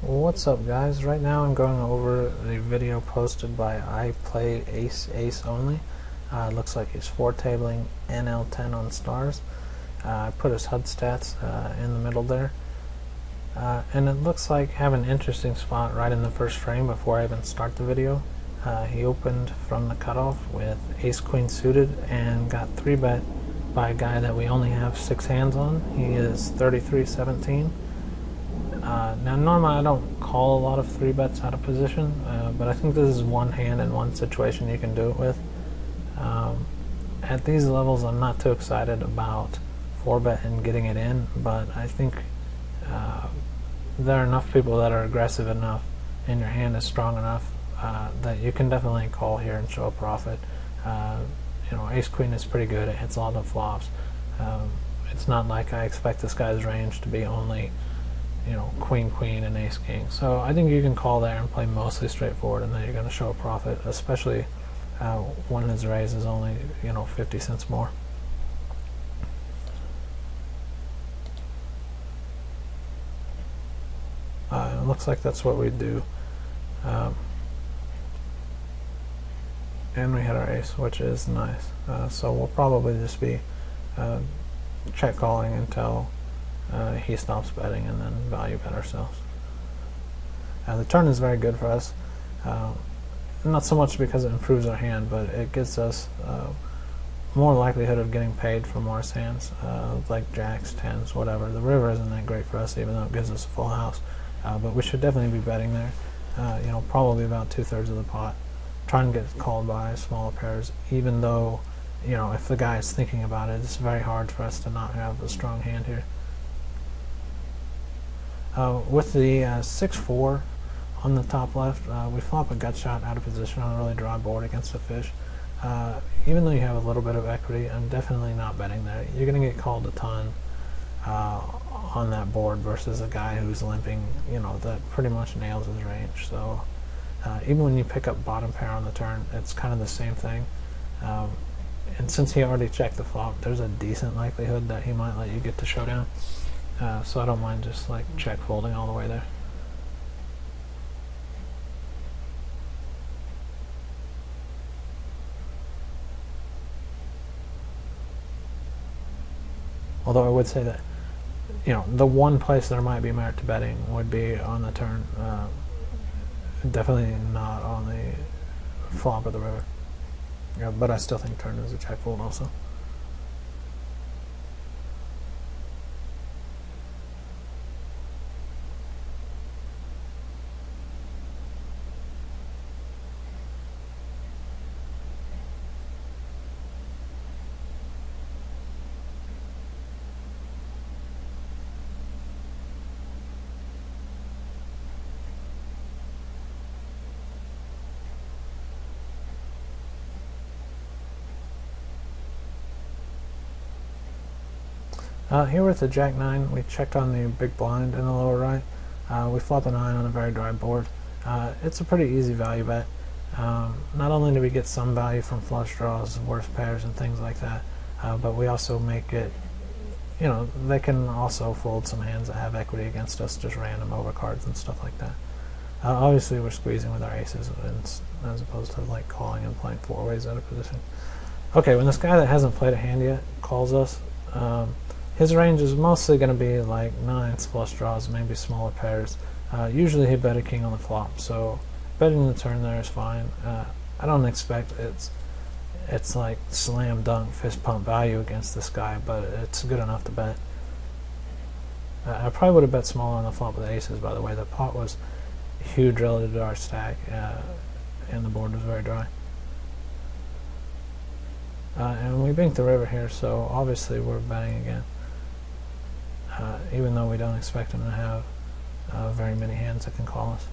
What's up, guys? Right now I'm going over the video posted by IplayAAonly. It looks like he's 4-tabling NL10 on stars. I put his HUD stats in the middle there. And it looks like I have an interesting spot right in the first frame before I even start the video. He opened from the cutoff with ace-queen suited and got 3-bet by a guy that we only have 6 hands on. He is 33-17. Now normally I don't call a lot of 3-bets out of position, but I think this is one hand and one situation you can do it with. At these levels I'm not too excited about 4-bet and getting it in, but I think there are enough people that are aggressive enough and your hand is strong enough that you can definitely call here and show a profit. Ace-queen is pretty good, it hits a lot of flops. It's not like I expect this guy's range to be only queen, and ace, king. So I think you can call there and play mostly straightforward, and then you're going to show a profit, especially when his raise is only 50 cents more. It looks like that's what we do, and we hit our ace, which is nice. So we'll probably just be check calling until he stops betting, and then value bet ourselves. The turn is very good for us, not so much because it improves our hand, but it gives us more likelihood of getting paid from worse hands, like jacks, tens, whatever. The river isn't that great for us, even though it gives us a full house, but we should definitely be betting there, probably about 2/3 of the pot. Try and get called by smaller pairs, even though if the guy is thinking about it, it's very hard for us to not have a strong hand here. With the 6-4 on the top left, we flop a gut shot out of position on a really dry board against a fish. Even though you have a little bit of equity, I'm definitely not betting there. You're going to get called a ton on that board versus a guy who's limping, that pretty much nails his range. So even when you pick up bottom pair on the turn, it's kind of the same thing. And since he already checked the flop, there's a decent likelihood that he might let you get to showdown. So I don't mind just like check folding all the way there. Although I would say that the one place there might be merit to betting would be on the turn, definitely not on the flop of the river. But I still think turn is a check fold also. Here with the Jack-9, we checked on the big blind in the lower right. We flop a 9 on a very dry board. It's a pretty easy value bet. Not only do we get some value from flush draws, worse pairs, and things like that, but we also make it, they can also fold some hands that have equity against us, just random overcards and stuff like that. Obviously, we're squeezing with our aces, as opposed to like calling and playing 4 ways out of position. Okay, when this guy that hasn't played a hand yet calls us, his range is mostly going to be like 9s, flush draws, maybe smaller pairs. Usually he bet a king on the flop, so betting the turn there is fine. I don't expect it's like slam dunk fist pump value against this guy, but it's good enough to bet. I probably would have bet smaller on the flop with the aces, by the way. The pot was huge relative to our stack, and the board was very dry. And we banked the river here, so obviously we're betting again, even though we don't expect him to have very many hands that can call us.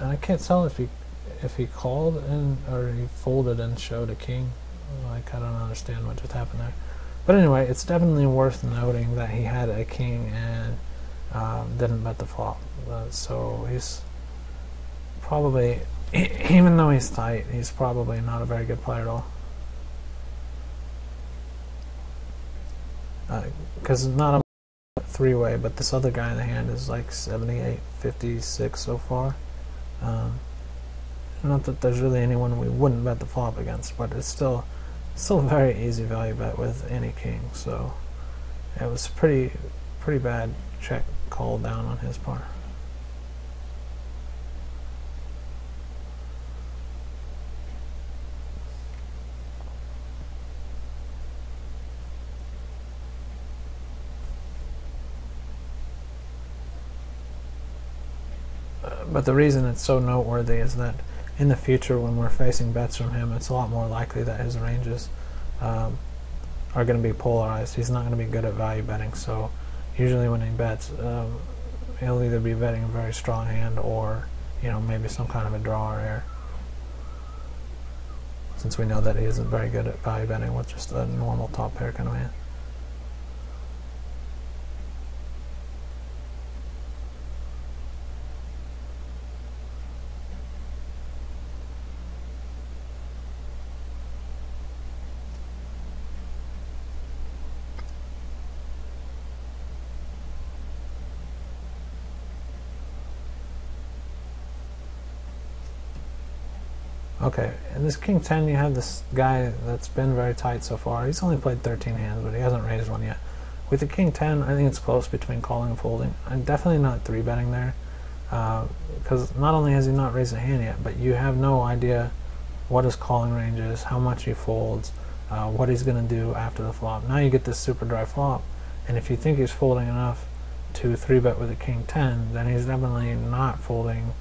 And I can't tell if he called or he folded and showed a king. Like, I don't understand what just happened there. But anyway, it's definitely worth noting that he had a king and didn't bet the flop. So he's probably, even though he's tight, he's probably not a very good player at all. because not a three-way, but this other guy in the hand is like 78, 56 so far. Not that there's really anyone we wouldn't bet the flop against, but it's still a very easy value bet with any king. So it was pretty bad check call down on his part. But the reason it's so noteworthy is that in the future, when we're facing bets from him, it's a lot more likely that his ranges are going to be polarized. He's not going to be good at value betting, so usually when he bets, he'll either be betting a very strong hand or, you know, maybe some kind of a draw or air. Since we know that he isn't very good at value betting with just a normal top pair kind of hand. Okay, in this King 10, you have this guy that's been very tight so far. He's only played 13 hands, but he hasn't raised one yet. With the King 10, I think it's close between calling and folding. I'm definitely not 3-betting there, because not only has he not raised a hand yet, but you have no idea what his calling range is, how much he folds, what he's going to do after the flop. Now you get this super dry flop, and if you think he's folding enough to 3-bet with a King 10, then he's definitely not folding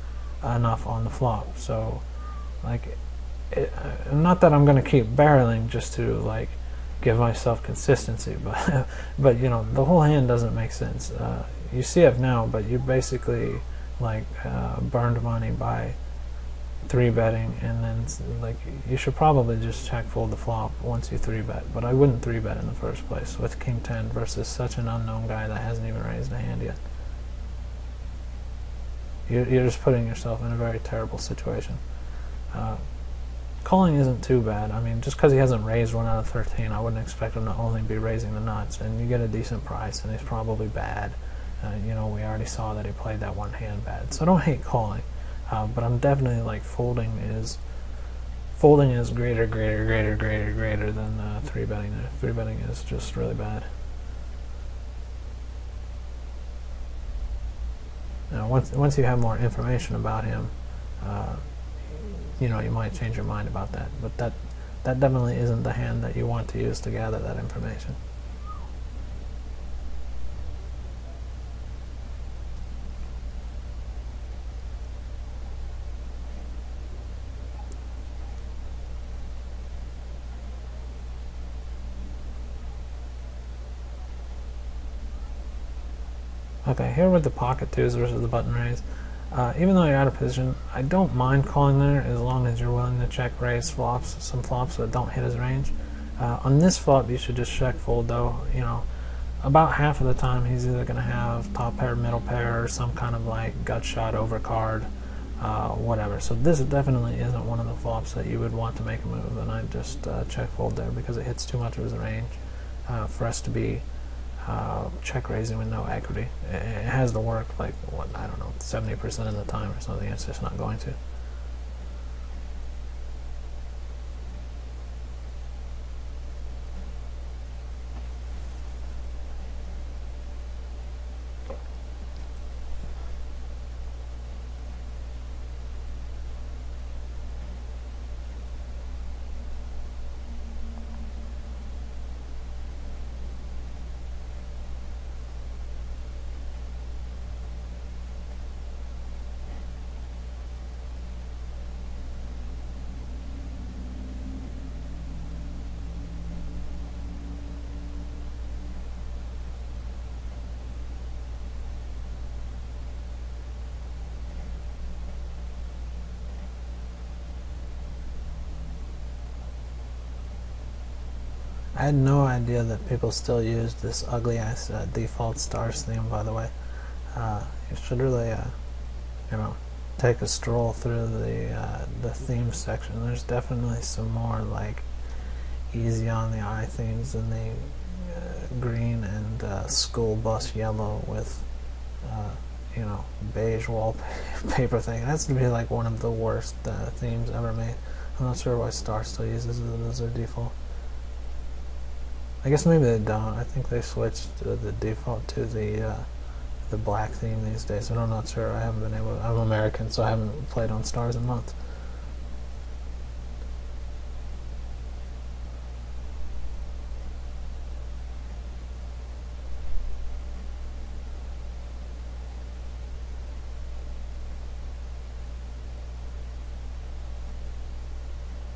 enough on the flop. So, like, not that I'm going to keep barreling just to like give myself consistency, but you know, the whole hand doesn't make sense. You see it now, but you basically like burned money by 3-betting, and then like you should probably just check fold the flop once you 3-bet. But I wouldn't 3-bet in the first place with King 10 versus such an unknown guy that hasn't even raised a hand yet. You're just putting yourself in a very terrible situation. Calling isn't too bad. I mean, just because he hasn't raised 1 out of 13, I wouldn't expect him to only be raising the nuts, and you get a decent price, and he's probably bad. You know, we already saw that he played that one hand bad, so I don't hate calling, but I'm definitely like folding is greater than 3-betting. 3-betting is just really bad. Now, once you have more information about him, you know, you might change your mind about that, but that definitely isn't the hand that you want to use to gather that information. Okay, here with the pocket twos versus the button raise. Even though you're out of position, I don't mind calling there as long as you're willing to check raise flops, some flops that don't hit his range. On this flop, you should just check fold though. You know, about half of the time he's either going to have top pair, middle pair, or some kind of like gut shot overcard, whatever. So this definitely isn't one of the flops that you would want to make a move, and I'd just check fold there because it hits too much of his range for us to be check raising with no equity. It has to work like, what, I don't know, 70% of the time or something. It's just not going to. I had no idea that people still use this ugly ass default stars theme, by the way. You should really, you know, take a stroll through the theme section. There's definitely some more like easy on the eye themes green and school bus yellow with you know, beige wallpaper thing. It has to be like one of the worst themes ever made. I'm not sure why Star still uses it as their default. I guess maybe they don't. I think they switched the default to the black theme these days. I'm not sure. I haven't been able to, I'm American, so I haven't played on Stars in months.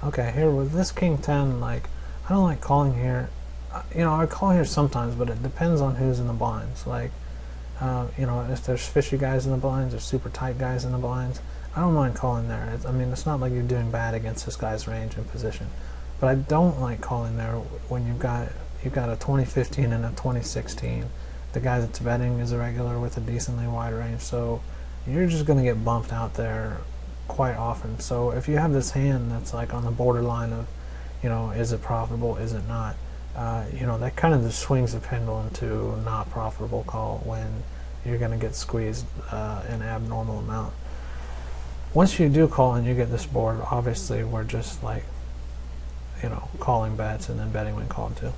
Okay, here with this King 10, like, I don't like calling here. You know, I call here sometimes, but it depends on who's in the blinds. Like, you know, if there's fishy guys in the blinds or super tight guys in the blinds, I don't mind calling there. I mean, it's not like you're doing bad against this guy's range and position. But I don't like calling there when you've got a 2015 and a 2016. The guy that's betting is a regular with a decently wide range, so you're just going to get bumped out there quite often. So if you have this hand that's like on the borderline of, you know, is it profitable, is it not, you know, that kind of just swings the pendulum to not profitable call when you're going to get squeezed an abnormal amount. Once you do call and you get this board, obviously we're just like, you know, calling bets and then betting when called to.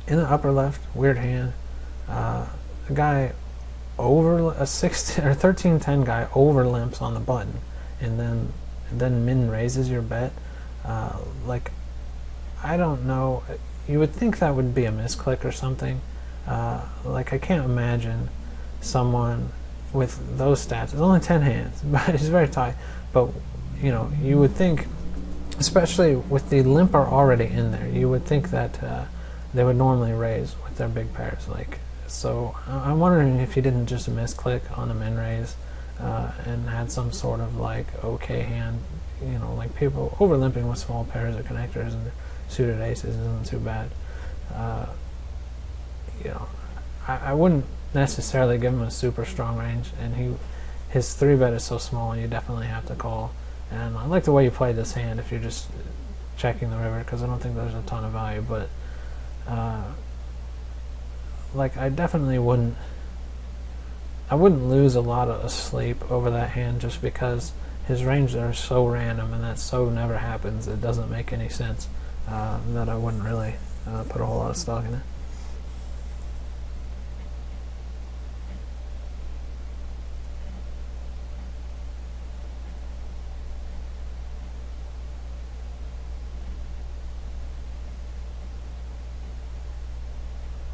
In the upper left, weird hand, a guy over a 16 or 13-10 guy over limps on the button, and then min raises your bet. Like, I don't know. You would think that would be a misclick or something. Like, I can't imagine someone with those stats. It's only 10 hands, but it's very tight. But you know, you would think, especially with the limper already in there, you would think that they would normally raise with their big pairs. Like, so I'm wondering if he didn't just misclick on a min raise and had some sort of like okay hand. You know, like people over limping with small pairs or connectors and suited aces isn't too bad. You know, I wouldn't necessarily give him a super strong range, and his 3-bet is so small you definitely have to call. And I like the way you play this hand if you're just checking the river, because I don't think there's a ton of value, but like, I definitely wouldn't lose a lot of sleep over that hand just because his range are so random, and that so never happens. It doesn't make any sense that I wouldn't really put a whole lot of stock in it.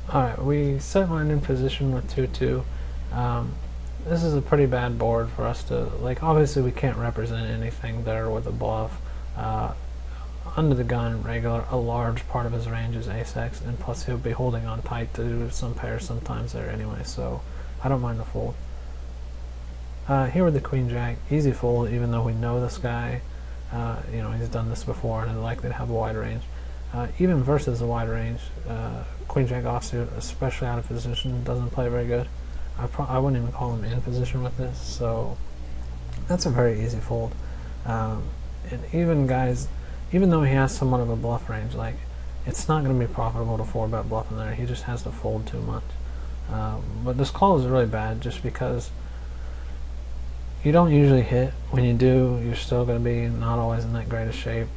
Alright, we set mine in position with 2-2. This is a pretty bad board for us to, like, obviously we can't represent anything there with a bluff. Under the gun, regular, a large part of his range is ace-x, and plus he'll be holding on tight to some pairs sometimes there anyway, so I don't mind the fold. Here with the queen-jack, easy fold, even though we know this guy. You know, he's done this before and is likely to have a wide range. Even versus a wide range, queen-jack offsuit, especially out of position, doesn't play very good. I wouldn't even call him in position with this, so that's a very easy fold. And even guys, even though he has somewhat of a bluff range, like, it's not going to be profitable to 4-bet bluff in there. He just has to fold too much. But this call is really bad just because you don't usually hit. When you do, you're still going to be not always in that greatest shape.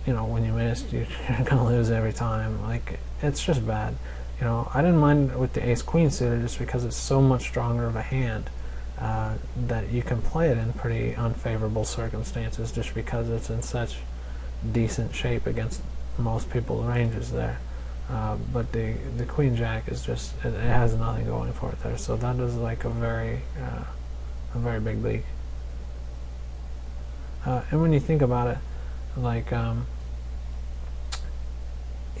You know, when you miss, you're going to lose every time. Like, it's just bad. You know, I didn't mind with the ace-queen suited just because it's so much stronger of a hand that you can play it in pretty unfavorable circumstances just because it's in such decent shape against most people's ranges there. But the queen-jack is just, it has nothing going for it there. So that is like a very big leak. And when you think about it, like,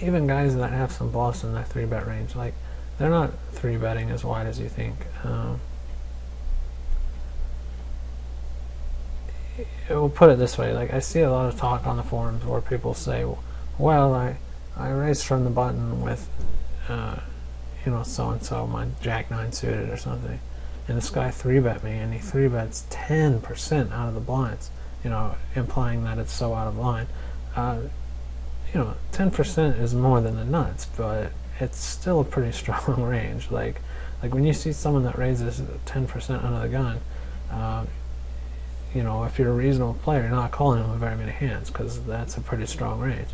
even guys that have some bluffs in their 3-bet range, like, they're not 3-betting as wide as you think. We'll put it this way, like, I see a lot of talk on the forums where people say, well, I raised from the button with, you know, so-and-so, my jack-9 suited or something, and this guy 3-bet me, and he 3-bets 10% out of the blinds, you know, implying that it's so out of line. 10% is more than the nuts, but it's still a pretty strong range. Like when you see someone that raises 10% under the gun, if you're a reasonable player, you're not calling them with very many hands, because that's a pretty strong range.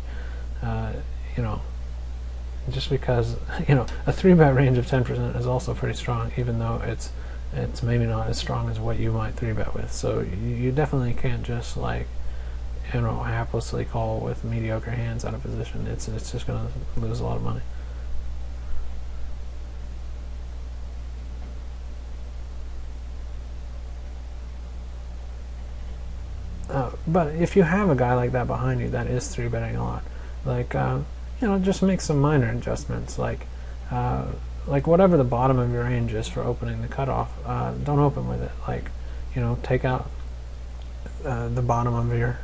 Just because a 3-bet range of 10% is also pretty strong, even though it's maybe not as strong as what you might 3-bet with. So you definitely can't just haplessly call with mediocre hands out of position. It's just going to lose a lot of money. But if you have a guy like that behind you that is 3-betting a lot, like just make some minor adjustments, like whatever the bottom of your range is for opening the cutoff, don't open with it. Like take out the bottom of your,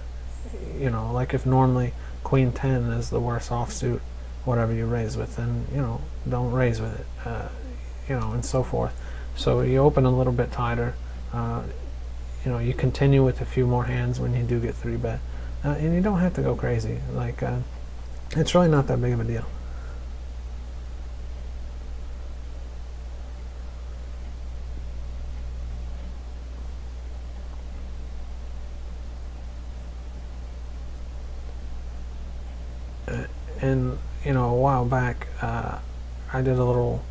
like if normally Queen 10 is the worst offsuit, whatever you raise with, then don't raise with it, and so forth. So you open a little bit tighter. You continue with a few more hands when you do get 3-bet, and you don't have to go crazy. Like it's really not that big of a deal. And a while back, I did a little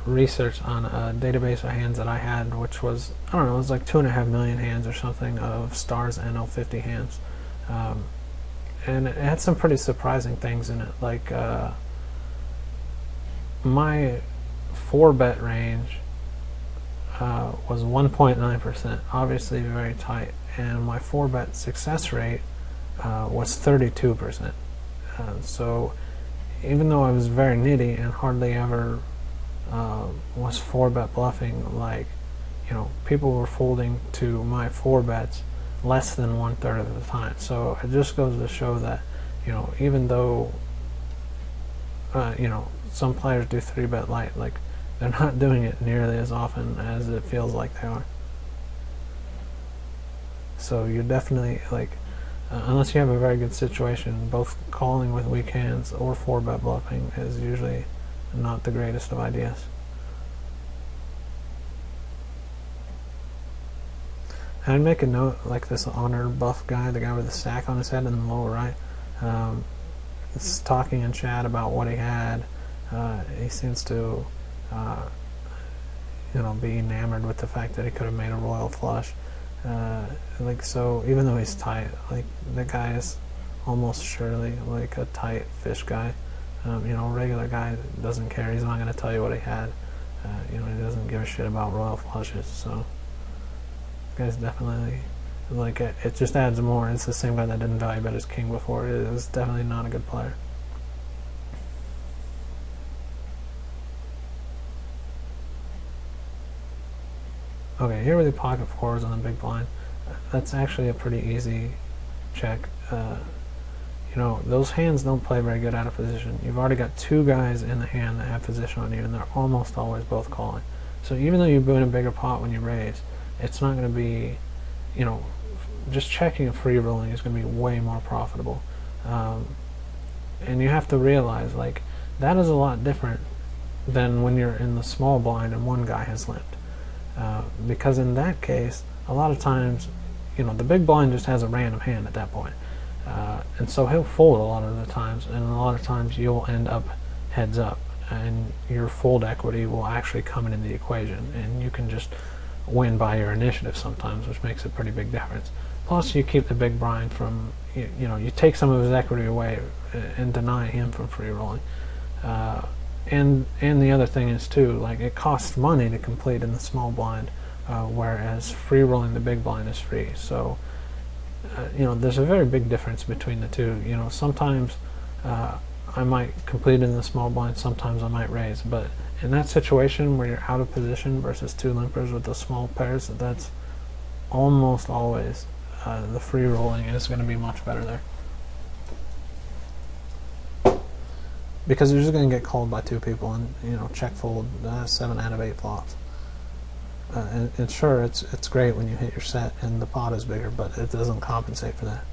research on a database of hands that I had, which was, I don't know, it was like 2.5 million hands or something of Stars NL50 hands, and it had some pretty surprising things in it. Like my 4-bet range was 1.9%, obviously very tight, and my 4-bet success rate was 32%. So even though I was very nitty and hardly ever was 4-bet bluffing, like people were folding to my 4-bets less than 1/3 of the time. So it just goes to show that even though some players do 3-bet light, like they're not doing it nearly as often as it feels like they are. So you're definitely unless you have a very good situation, both calling with weak hands or 4-bet bluffing is usually not the greatest of ideas. I'd make a note, like this honor buff guy, the guy with the sack on his head in the lower right, is talking in chat about what he had. He seems to be enamored with the fact that he could have made a royal flush. So even though he's tight, like the guy is almost surely like a tight fish guy. A regular guy doesn't care. He's not going to tell you what he had. He doesn't give a shit about royal flushes. So this guy's definitely it just adds more. It's the same guy that didn't value bet his king before. It is definitely not a good player. Okay, here with the pocket fours on the big blind, that's actually a pretty easy check. Those hands don't play very good out of position. You've already got 2 guys in the hand that have position on you, and they're almost always both calling. So even though you win a bigger pot when you raise, it's not going to be, just checking and free rolling is going to be way more profitable. And you have to realize, that is a lot different than when you're in the small blind and one guy has limped. Because in that case, a lot of times, the big blind just has a random hand at that point. And so he'll fold a lot of the times, and a lot of times you'll end up heads up, and your fold equity will actually come into the equation, and you can just win by your initiative sometimes, which makes a pretty big difference. Plus, you keep the big blind from, you take some of his equity away and deny him from free rolling. And the other thing is too, it costs money to complete in the small blind, whereas free rolling the big blind is free. So there's a very big difference between the two. Sometimes I might complete in the small blind, sometimes I might raise, but in that situation where you're out of position versus 2 limpers with the small pairs, that's almost always the free rolling is going to be much better there. Because you're just going to get called by 2 people and check fold 7 out of 8 flops. And sure, it's great when you hit your set and the pot is bigger, but it doesn't compensate for that.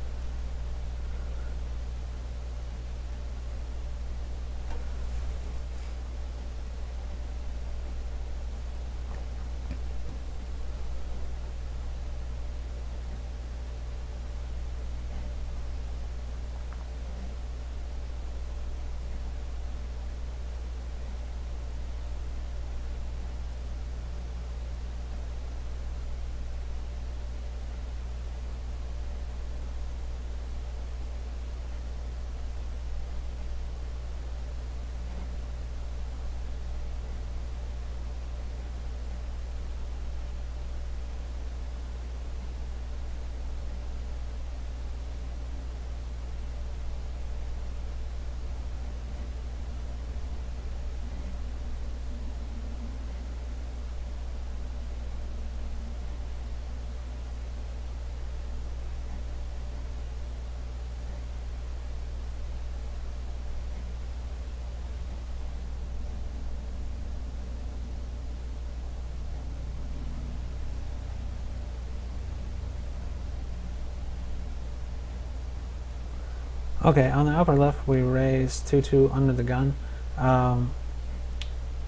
Okay, on the upper left, we raise 2-2 under the gun.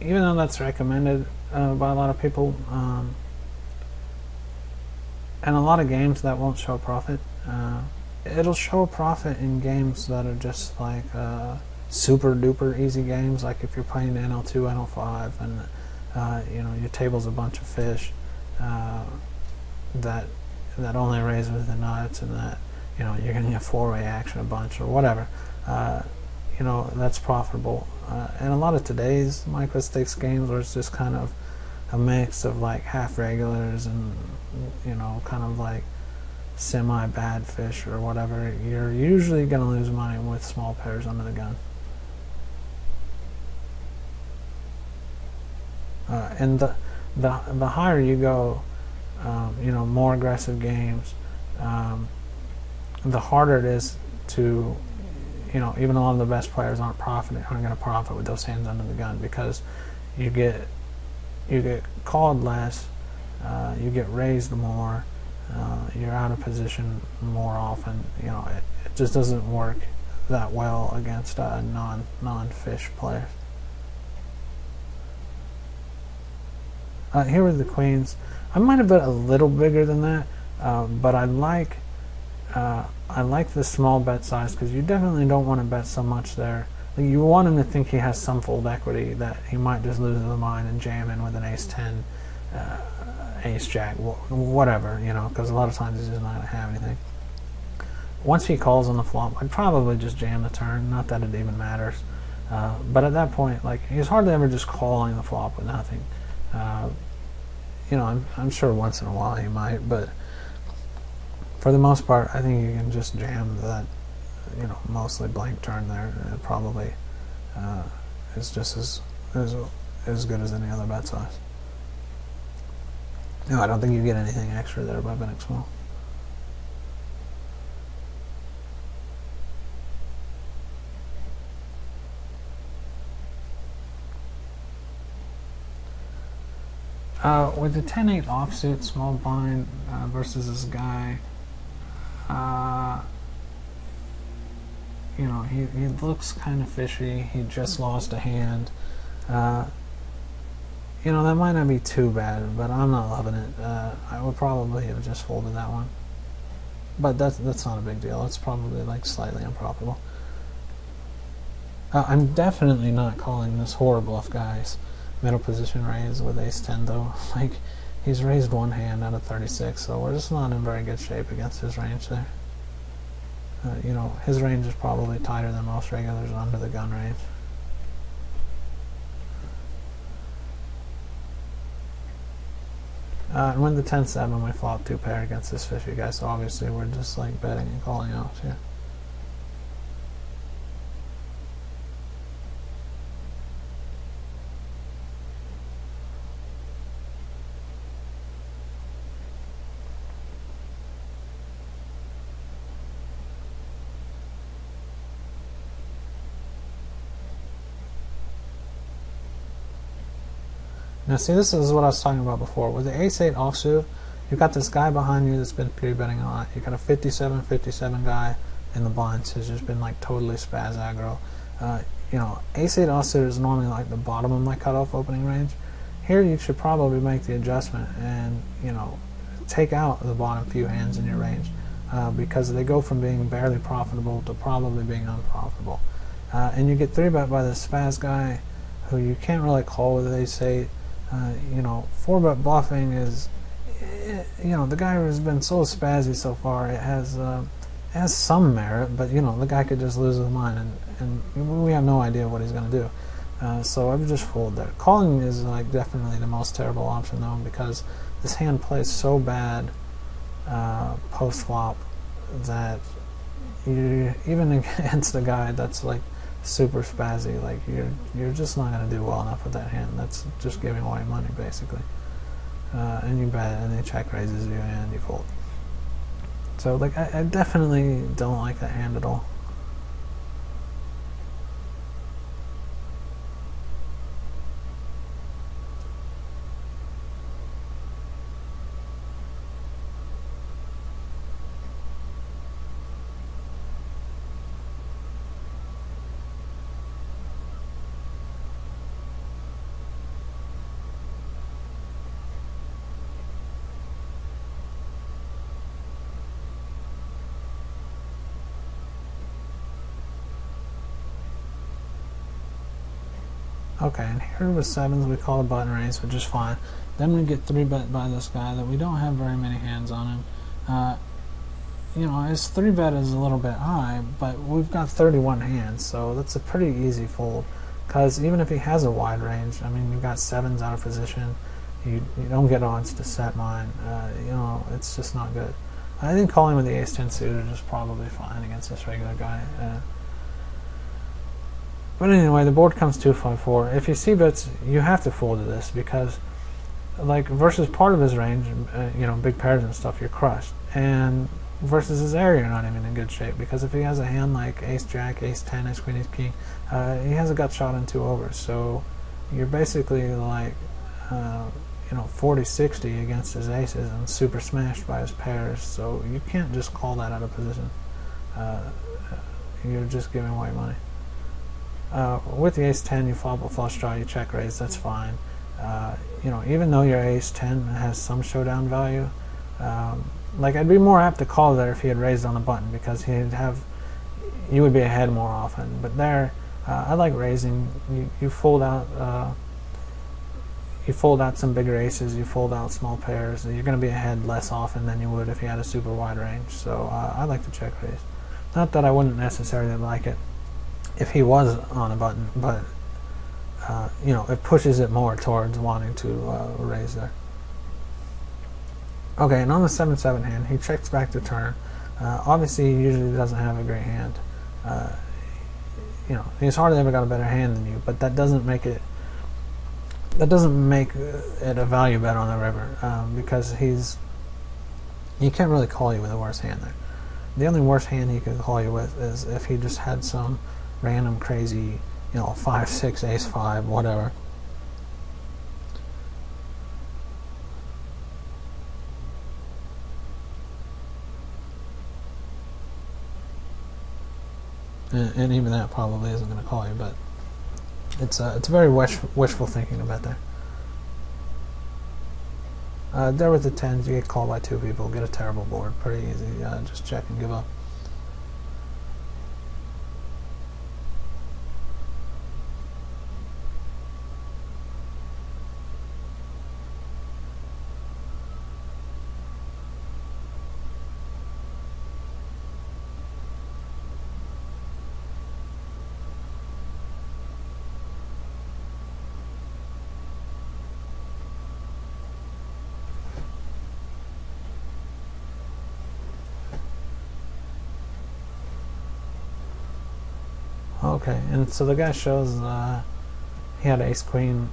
Even though that's recommended by a lot of people, and a lot of games that won't show profit. It'll show profit in games that are just like super duper easy games, like if you're playing NL2, NL5, and you know, your table's a bunch of fish that only raise with the nuts, and that, you know, you're getting a four-way action a bunch or whatever. You know, that's profitable. And a lot of today's micro stakes games where it's just kind of a mix of like half regulars and, you know, kind of like semi bad fish or whatever, you're usually going to lose money with small pairs under the gun. And the higher you go, you know, more aggressive games, the harder it is to, you know, even a lot of the best players aren't going to profit with those hands under the gun, because you get called less, you get raised more, you're out of position more often. You know, it just doesn't work that well against non-fish players. Here are the queens. I might have bet a little bigger than that, but I like the small bet size, because you definitely don't want to bet so much there. Like, you want him to think he has some fold equity, that he might just lose his mind and jam in with an ace-10, ace-jack, whatever, you know, because a lot of times he's just not going to have anything. Once he calls on the flop, I'd probably just jam the turn, not that it even matters. But at that point, like, he's hardly ever just calling the flop with nothing. You know, I'm sure once in a while he might, but for the most part, I think you can just jam that, you know, mostly blank turn there. It probably is just as good as any other bet size. No, I don't think you get anything extra there by betting small. With the 10-8 offsuit small blind versus this guy, you know, he looks kind of fishy. He just lost a hand. You know, that might not be too bad, but I'm not loving it. I would probably have just folded that one, but that's not a big deal. It's probably like slightly unprofitable. I'm definitely not calling this horror bluff guy's middle position raise with ace-10 though. Like, he's raised one hand out of 36, so we're just not in very good shape against his range there. You know, his range is probably tighter than most regulars under the gun range. And when the 10-7, we flop two pair against this fishy guy, so obviously we're just like betting and calling out here. Now see, this is what I was talking about before. With the ace-8 offsuit, you've got this guy behind you that's been pre-betting a lot. You've got a 57-57 guy in the blinds who's just been like totally spaz aggro. You know, ace-8 offsuit is normally like the bottom of my cutoff opening range. Here you should probably make the adjustment and, you know, take out the bottom few hands in your range, because they go from being barely profitable to probably being unprofitable. And you get 3-bet by the spaz guy who you can't really call with ace-8. You know, 4-bet bluffing is, you know, the guy has been so spazzy so far. It has some merit, but you know, the guy could just lose his mind, and we have no idea what he's going to do. So I would just fold there. Calling is like definitely the most terrible option though, because this hand plays so bad post flop that you, even against a guy that's like super spazzy, like you're just not going to do well enough with that hand. That's just giving away money basically. And you bet, and he check raises you and you fold. So like I definitely don't like that hand at all. Okay, and here with sevens we call a button raise, which is fine. Then we get 3-bet by this guy that we don't have very many hands on him. You know, his 3-bet is a little bit high, but we've got 31 hands, so that's a pretty easy fold. Because even if he has a wide range, I mean, you've got sevens out of position, you don't get odds to set mine. You know, it's just not good. I think calling with the ace-10 suited is probably fine against this regular guy. But anyway, the board comes 2-5-4. If you see bets, you have to fold to this because, like, versus part of his range, you know, big pairs and stuff, you're crushed. And versus his area, you're not even in good shape because if he has a hand like ace-jack, ace-10, ace-queen, ace-king, he has a gut shot in 2 overs. So you're basically like, you know, 40-60 against his aces and super smashed by his pairs. So you can't just call that out of position. You're just giving away money. With the ace-10, you flop a flush draw, you check raise, that's fine. You know, even though your ace-10 has some showdown value, like I'd be more apt to call there if he had raised on the button because you would be ahead more often. But there, I like raising. You fold out. You fold out some bigger aces. You fold out small pairs. You're going to be ahead less often than you would if you had a super wide range. So I like to check raise. Not that I wouldn't necessarily like it if he was on a button, but you know, it pushes it more towards wanting to raise there. Okay, and on the 7-7 hand, he checks back to turn. Obviously, he usually doesn't have a great hand. You know, he's hardly ever got a better hand than you, but that doesn't make it. That doesn't make it a value bet on the river because he can't really call you with a worse hand there. The only worse hand he could call you with is if he just had some random crazy, you know, 5-6, ace-5, whatever. And even that probably isn't going to call you, but it's very wishful thinking about that. There with the 10s, you get called by 2 people, get a terrible board, pretty easy. Just check and give up. Okay, and so the guy shows he had ace-queen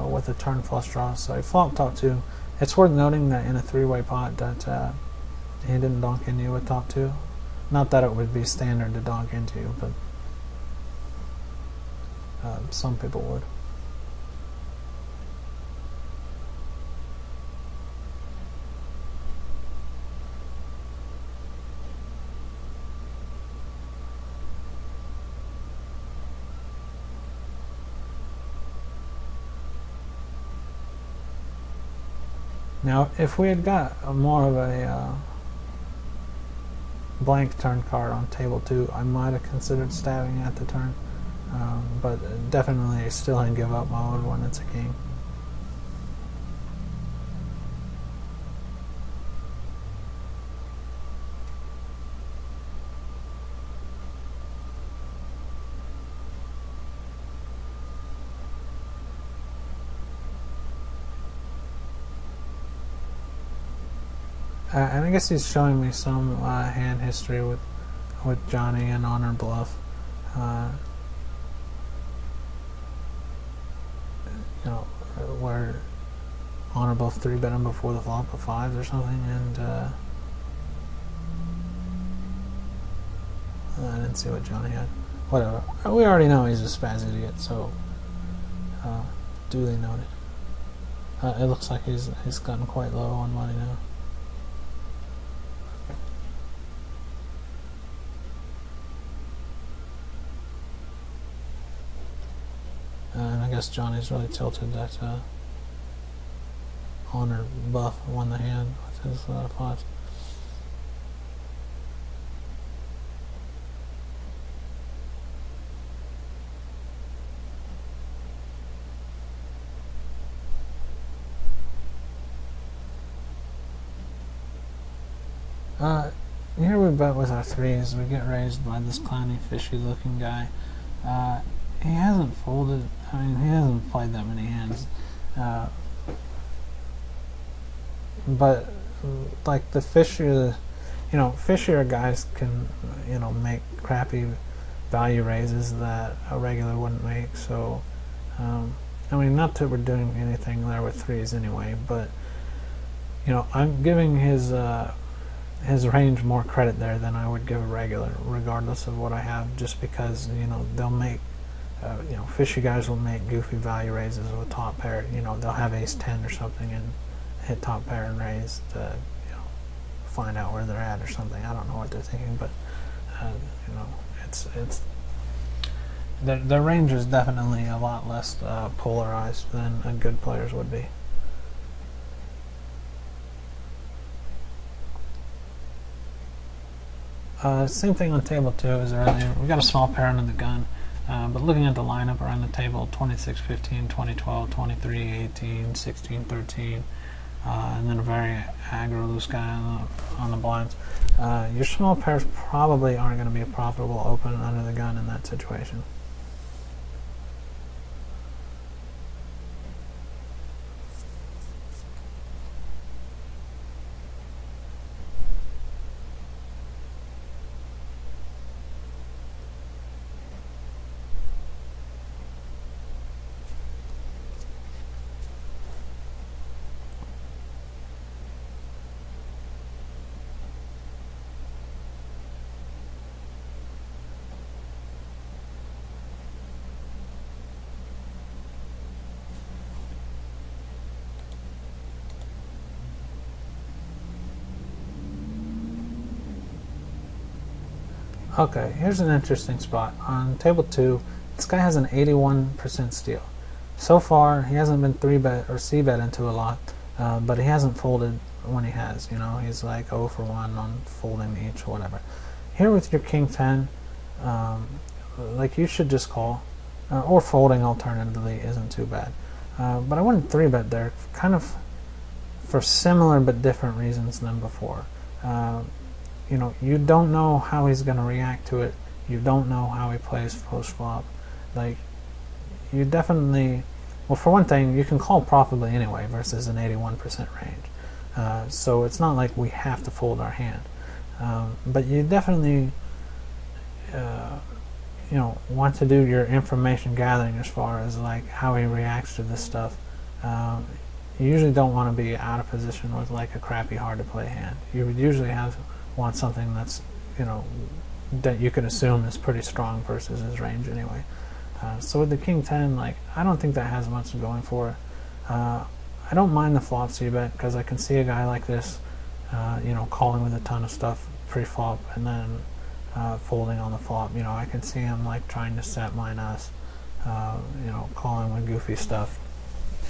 with a turn flush draw, so he flopped top 2. It's worth noting that in a 3-way pot that he didn't donk into you with top 2. Not that it would be standard to donk into you, but some people would. Now, if we had got more of a blank turn card on table 2, I might have considered stabbing at the turn, but definitely still in give up mode when it's a king. And I guess he's showing me some hand history with Johnny and Honor Bluff. You know, where Honor Bluff 3-bet him before the flop of 5s or something, and I didn't see what Johnny had. Whatever. We already know he's a spaz idiot, so duly noted. It looks like he's gotten quite low on money now. And I guess Johnny's really tilted that Honor Buff won the hand with his 5s. Uh, Here we bet with our threes. We get raised by this clowny, fishy-looking guy. He hasn't folded. I mean, he hasn't played that many hands. But like the fishier, fishier guys can, make crappy value raises that a regular wouldn't make. So, I mean, not that we're doing anything there with threes anyway, but I'm giving his range more credit there than I would give a regular, regardless of what I have, just because they'll make fishy guys will make goofy value raises with top pair. They'll have ace 10 or something and hit top pair and raise to find out where they're at or something. I don't know what they're thinking, but it's their range is definitely a lot less polarized than a good player's would be. Same thing on table 2 as earlier. We got a small pair under the gun, but looking at the lineup around the table, 26, 15, 20, 12, 23, 18, 16, 13, and then a very aggro loose guy on the blinds. Your small pairs probably aren't going to be a profitable open under the gun in that situation. Okay, here's an interesting spot. On table 2, this guy has an 81% steal. So far, he hasn't been 3-bet or C-bet into a lot, but he hasn't folded when he has. He's like 0 for 1 on folding each, whatever. Here with your king 10, like you should just call, or folding alternatively isn't too bad. But I wouldn't 3-bet there, kind of for similar but different reasons than before. You don't know how he's going to react to it. You don't know how he plays post-flop. Like, you definitely, well, for one thing, you can call profitably anyway versus an 81% range. So it's not like we have to fold our hand. But you definitely, want to do your information gathering as far as like how he reacts to this stuff. You usually don't want to be out of position with like a crappy, hard to play hand. You would usually want something that's that you can assume is pretty strong versus his range anyway. So with the king 10, like, I don't think that has much going for it. I don't mind the flop c-bet because I can see a guy like this calling with a ton of stuff pre-flop and then folding on the flop. I can see him like trying to set minus, calling with goofy stuff.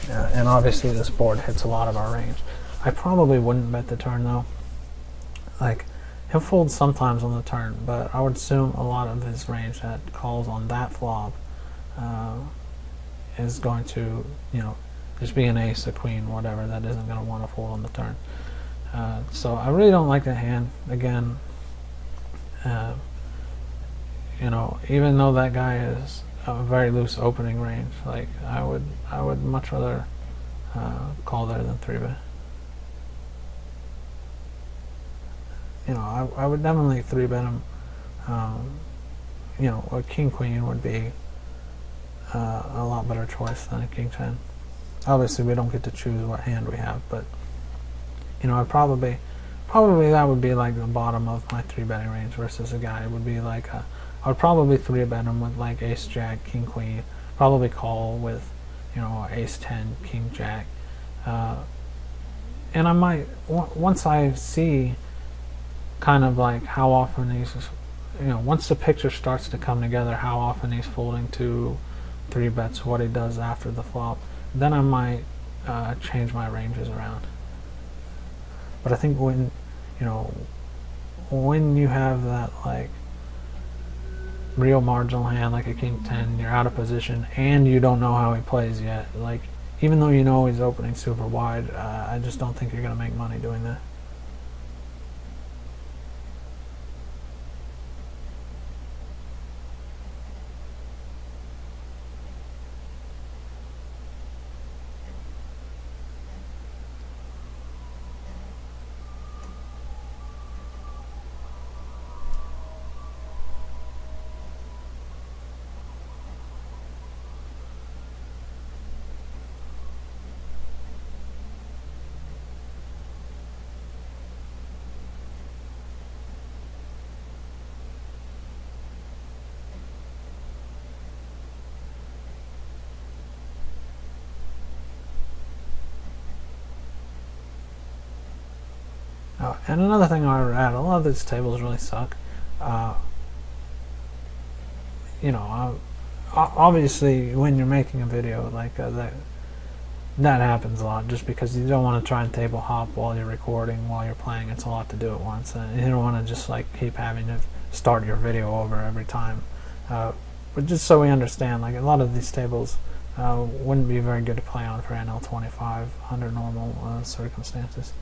And obviously this board hits a lot of our range. I probably wouldn't bet the turn though. Like, he'll fold sometimes on the turn, but I would assume a lot of his range that calls on that flop is going to, just be an ace, a queen, whatever, that isn't going to want to fold on the turn. So I really don't like that hand. Again, even though that guy is a very loose opening range, like, I would much rather call there than 3-bet. I would definitely 3-bet him. A king queen would be a lot better choice than a king 10. Obviously, we don't get to choose what hand we have, but I probably that would be like the bottom of my 3-betting range versus a guy. It would be like I would probably 3-bet him with like ace jack, king queen. Probably call with ace 10, king jack, and I might once I see kind of like how often he's, once the picture starts to come together, how often he's folding to 3-bets, what he does after the flop, then I might change my ranges around. But I think when you have that like real marginal hand like a king 10, you're out of position and you don't know how he plays yet, like, even though he's opening super wide, I just don't think you're going to make money doing that. And another thing I would add, a lot of these tables really suck. You know, obviously when you're making a video like that happens a lot, just because you don't want to try and table hop while you're recording, while you're playing. It's a lot to do at once, and you don't want to just like keep having to start your video over every time. But just so we understand, like a lot of these tables wouldn't be very good to play on for NL25 under normal circumstances.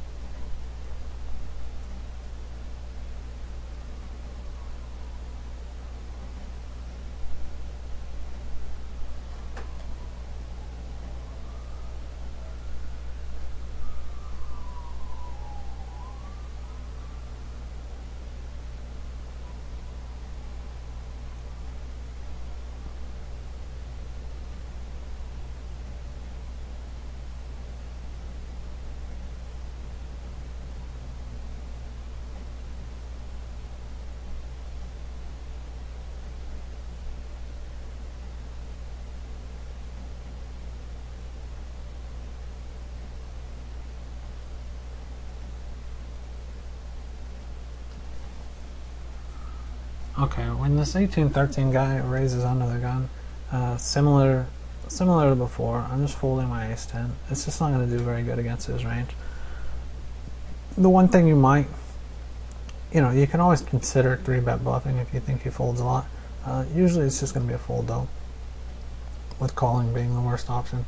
Okay, when this 18-13 guy raises under the gun, similar to before, I'm just folding my ace-10. It's just not going to do very good against his range. The one thing you might, you can always consider 3-bet bluffing if you think he folds a lot. Usually it's just going to be a fold though, with calling being the worst option.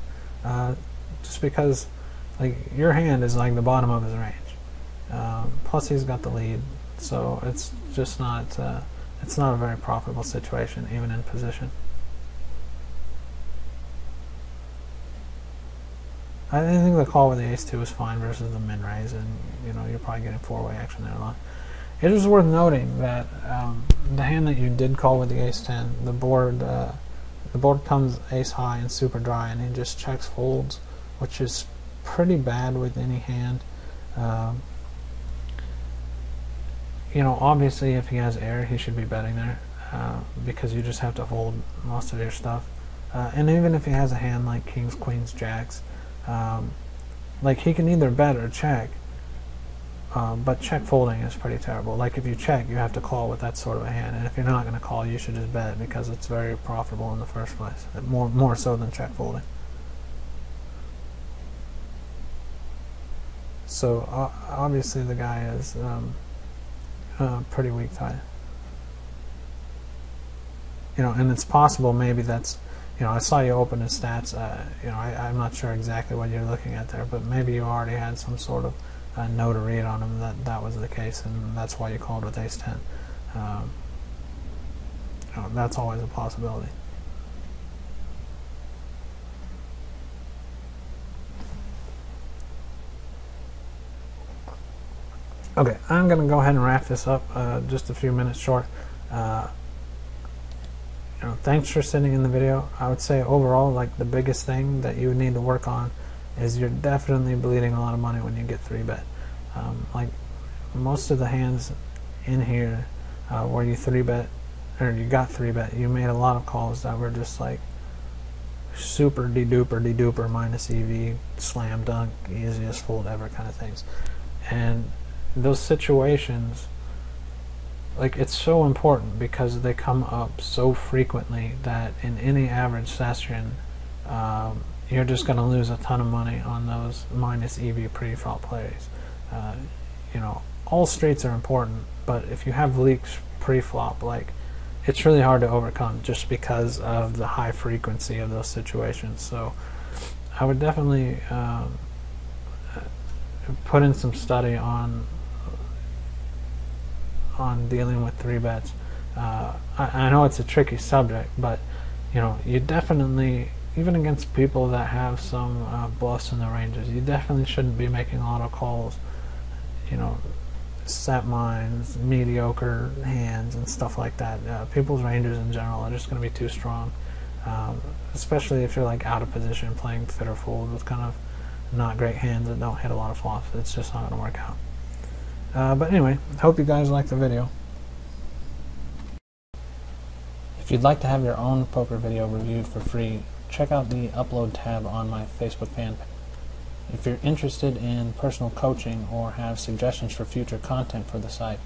Just because like your hand is like the bottom of his range. Plus he's got the lead, so it's just not it's not a very profitable situation, even in position. I think the call with the ace-2 is fine versus the min-raise, and you're probably getting four-way action there a lot. It is worth noting that the hand that you did call with the ace-10, the board comes ace-high and super dry, and he just checks folds, which is pretty bad with any hand. Obviously if he has air, he should be betting there, because you just have to hold most of your stuff. And even if he has a hand like kings, queens, jacks, like he can either bet or check, but check folding is pretty terrible. Like if you check, you have to call with that sort of a hand, and if you're not going to call, you should just bet, because it's very profitable in the first place, more so than check folding. So obviously the guy is pretty weak tie. And it's possible maybe that's, I saw you open his stats, I'm not sure exactly what you're looking at there, but maybe you already had some sort of note to read on him that was the case, and that's why you called with ace-10. That's always a possibility. Okay, I'm going to go ahead and wrap this up, just a few minutes short. Thanks for sitting in the video. I would say overall, like the biggest thing that you would need to work on is you're definitely bleeding a lot of money when you get 3-bet. Like most of the hands in here where you 3-bet, or you got 3-bet, you made a lot of calls that were just like super de-duper minus EV, slam dunk, easiest fold ever kind of things. And those situations, like, it's so important because they come up so frequently that in any average session you're just going to lose a ton of money on those minus EV pre-flop plays. All straights are important, but if you have leaks pre-flop, like, it's really hard to overcome just because of the high frequency of those situations. So I would definitely put in some study on dealing with 3-bets. I know it's a tricky subject, but you definitely, even against people that have some bluffs in the ranges, you definitely shouldn't be making auto calls. Set mines, mediocre hands, and stuff like that. People's ranges in general are just going to be too strong, especially if you're like out of position playing fit or fold with kind of not great hands that don't hit a lot of flops. It's just not going to work out. But anyway, hope you guys liked the video. If you'd like to have your own poker video reviewed for free, check out the upload tab on my Facebook fan page. If you're interested in personal coaching or have suggestions for future content for the site,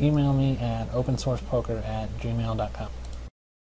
email me at opensourcepoker@gmail.com.